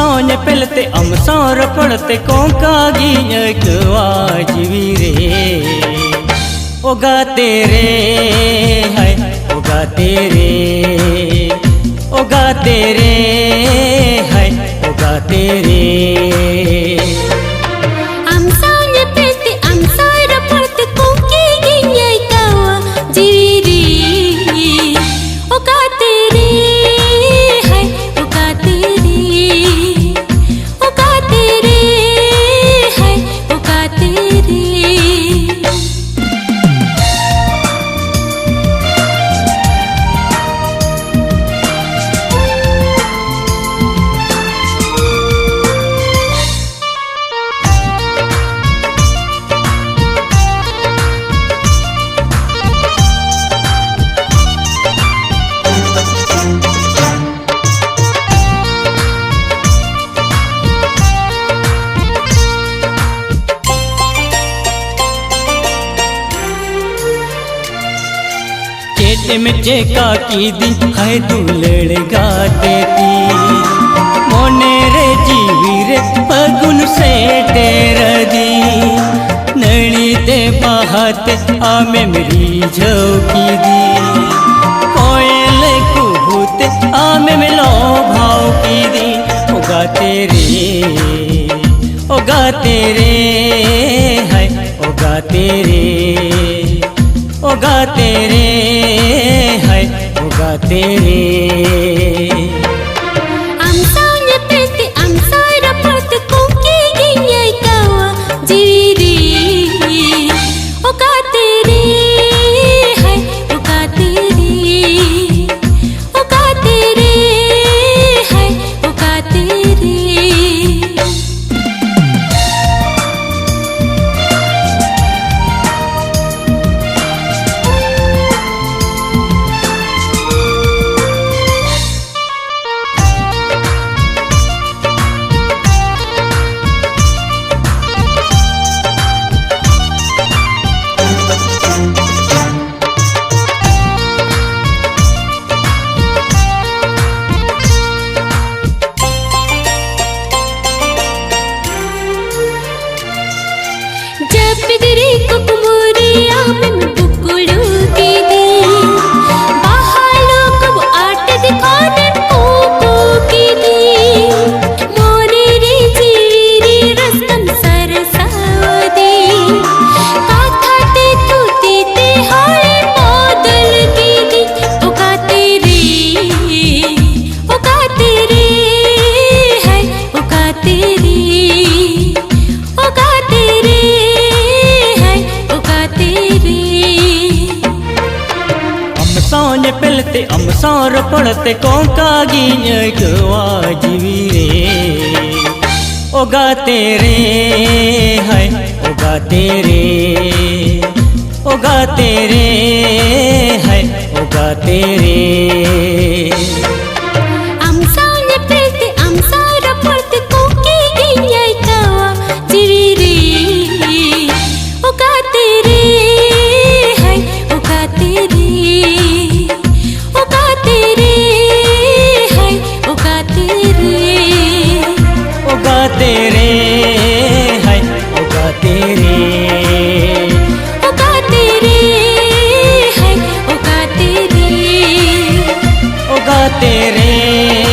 सोने पेलते सोर पड़ते कोंकागी जीवी रे ओगा तेरे है ओगा तेरे ओगा तेरे है ओगा तेरे में चेका की दी है दुलड़ गाते थी मोने रे जीवी रे पगुन से तेरा दी नैनी ते बाहते आमे मेरी झोंकी दी कोयल कुहूते आमे में लो भाव की दी ओगा तेरे है ओगा तेरे ओगा तेरे है ओगा तेरे पेलते सोर पड़ते कोंकागी जीवी रे ओगा तेरे है ओगा तेरे ओगा तेरे है ओगा तेरे तेरे है ओगा तेरे ओगा तेरे है ओगा तेरे ओगा तेरे